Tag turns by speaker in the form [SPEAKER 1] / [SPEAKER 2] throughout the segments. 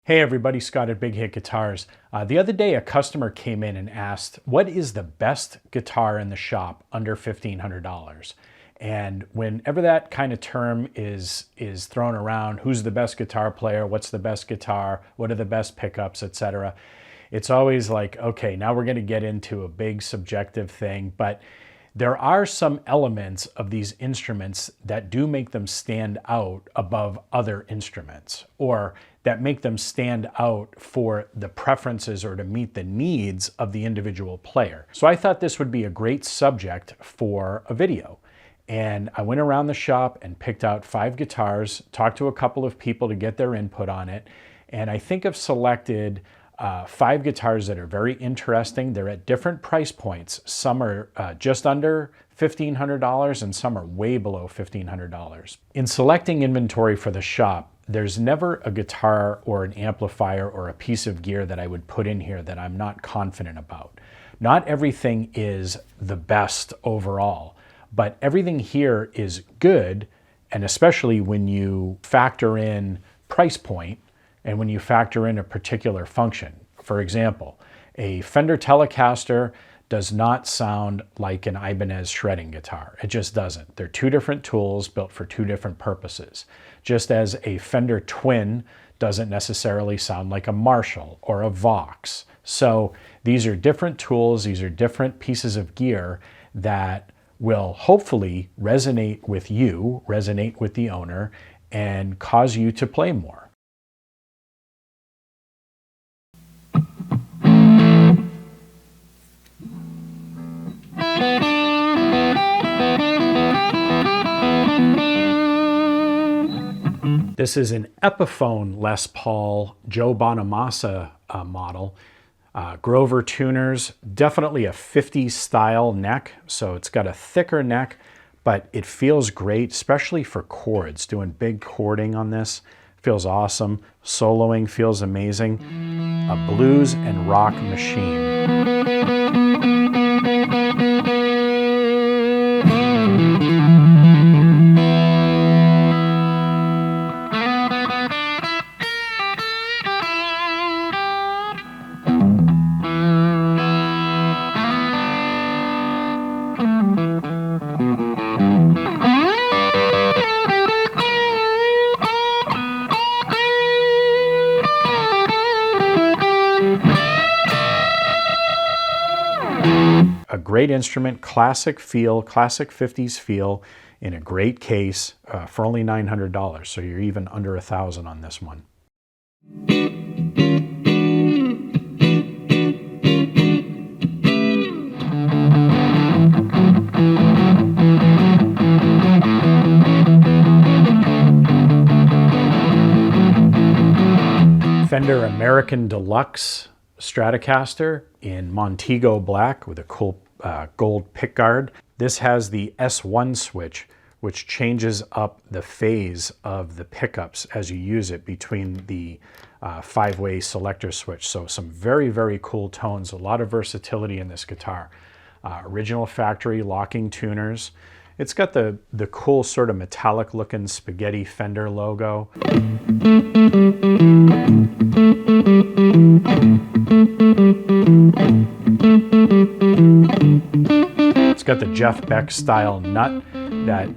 [SPEAKER 1] Hey everybody, Scott at Big Hit Guitars. The other day a customer came in and asked, what is the best guitar in the shop under $1,500? And whenever that kind of term is thrown around, who's the best guitar player, what's the best guitar, what are the best pickups, etc., it's always like, okay, now we're going to get into a big subjective thing, but there are some elements of these instruments that do make them stand out above other instruments, or that make them stand out for the preferences or to meet the needs of the individual player. So I thought this would be a great subject for a video. And I went around the shop and picked out 5 guitars, talked to a couple of people to get their input on it, and I think I've selected 5 guitars that are very interesting. They're at different price points. Some are just under $1,500 and some are way below $1,500. In selecting inventory for the shop, there's never a guitar or an amplifier or a piece of gear that I would put in here that I'm not confident about. Not everything is the best overall, but everything here is good, and especially when you factor in price point and when you factor in a particular function. For example, a Fender Telecaster does not sound like an Ibanez shredding guitar. It just doesn't. They're 2 different tools built for 2 different purposes. Just as a Fender Twin doesn't necessarily sound like a Marshall or a Vox. So these are different tools, these are different pieces of gear that will hopefully resonate with you, resonate with the owner, and cause you to play more. This is an Epiphone Les Paul Joe Bonamassa model. Grover tuners, definitely a 50s style neck, so it's got a thicker neck, but it feels great, especially for chords. Doing big chording on this feels awesome. Soloing feels amazing. A blues and rock machine. A great instrument, classic feel, classic 50s feel, in a great case for only $900. So you're even under $1,000 on this one. Fender American Deluxe Stratocaster in Montego black with a cool gold pickguard. This has the S1 switch, which changes up the phase of the pickups as you use it between the 5-way selector switch. So some very, very cool tones, a lot of versatility in this guitar. Original factory locking tuners. It's got the cool sort of metallic looking spaghetti Fender logo. It's got the Jeff Beck style nut that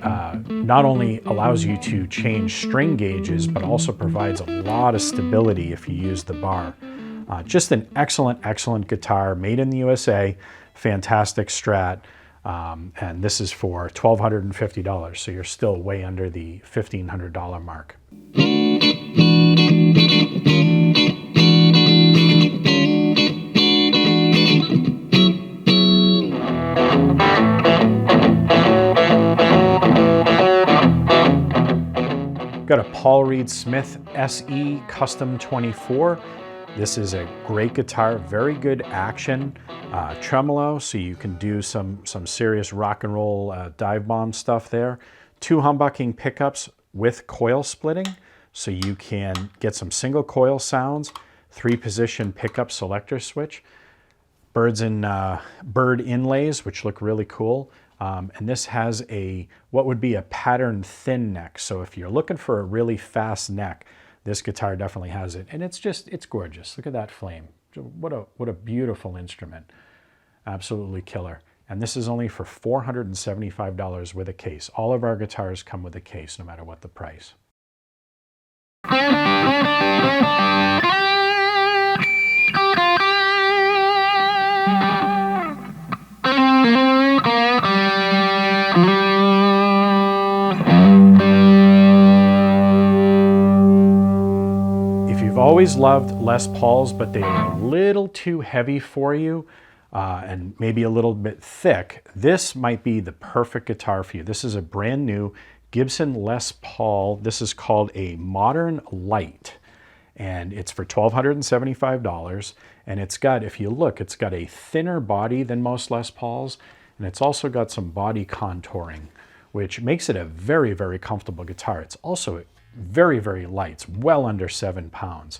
[SPEAKER 1] not only allows you to change string gauges, but also provides a lot of stability if you use the bar. Just an excellent, excellent guitar, made in the USA, fantastic Strat, and this is for $1,250, so you're still way under the $1,500 mark. Got a Paul Reed Smith SE Custom 24. This is a great guitar, very good action, tremolo, so you can do some serious rock and roll dive bomb stuff there. 2 humbucking pickups with coil splitting, so you can get some single coil sounds. 3-position pickup selector switch. Bird inlays, which look really cool. And this has what would be a pattern thin neck. So if you're looking for a really fast neck, this guitar definitely has it. And it's gorgeous. Look at that flame. What a beautiful instrument. Absolutely killer. And this is only for $475 with a case. All of our guitars come with a case, no matter what the price. If you've always loved Les Pauls, but they are a little too heavy for you, and maybe a little bit thick, this might be the perfect guitar for you. This is a brand new Gibson Les Paul. This is called a Modern Light, and it's for $1,275. And it's got, if you look, it's got a thinner body than most Les Pauls, and it's also got some body contouring, which makes it a very, very comfortable guitar. It's also very, very light. It's well under 7 pounds.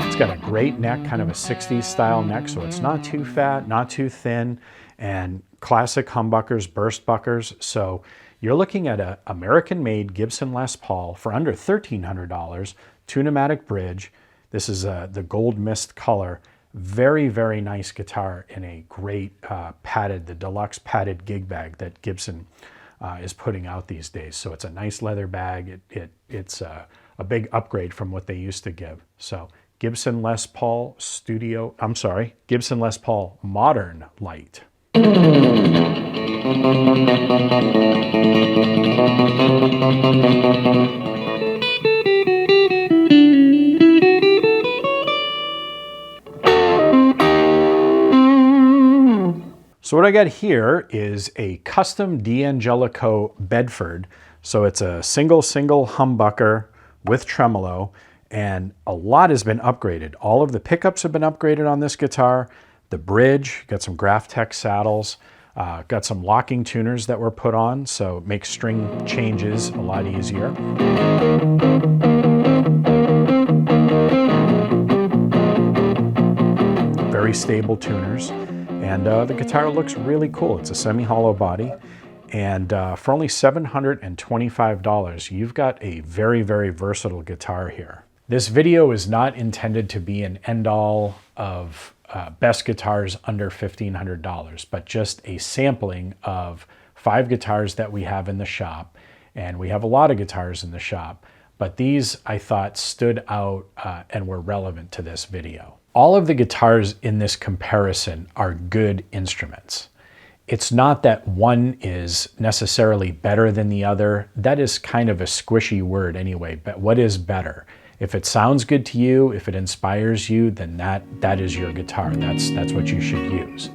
[SPEAKER 1] It's got a great neck, kind of a 60s style neck, so it's not too fat, not too thin, and classic humbuckers, burst buckers. So you're looking at an American-made Gibson Les Paul for under $1,300, 2-pneumatic bridge. This is the gold mist color. Very, very nice guitar in a great padded, the deluxe padded gig bag that Gibson is putting out these days. So it's a nice leather bag. It's a big upgrade from what they used to give. So Gibson Les Paul Gibson Les Paul Modern Light. So what I got here is a custom Dangelico Bedford. So it's a single humbucker with tremolo, and a lot has been upgraded. All of the pickups have been upgraded on this guitar. The bridge, got some Graphtec saddles, got some locking tuners that were put on, so it makes string changes a lot easier. Very stable tuners. And the guitar looks really cool. It's a semi-hollow body. And for only $725, you've got a very, very versatile guitar here. This video is not intended to be an end-all of best guitars under $1,500, but just a sampling of 5 guitars that we have in the shop. And we have a lot of guitars in the shop, but these I thought stood out and were relevant to this video. All of the guitars in this comparison are good instruments. It's not that one is necessarily better than the other. That is kind of a squishy word anyway, but what is better? If it sounds good to you, if it inspires you, then that is your guitar. That's what you should use.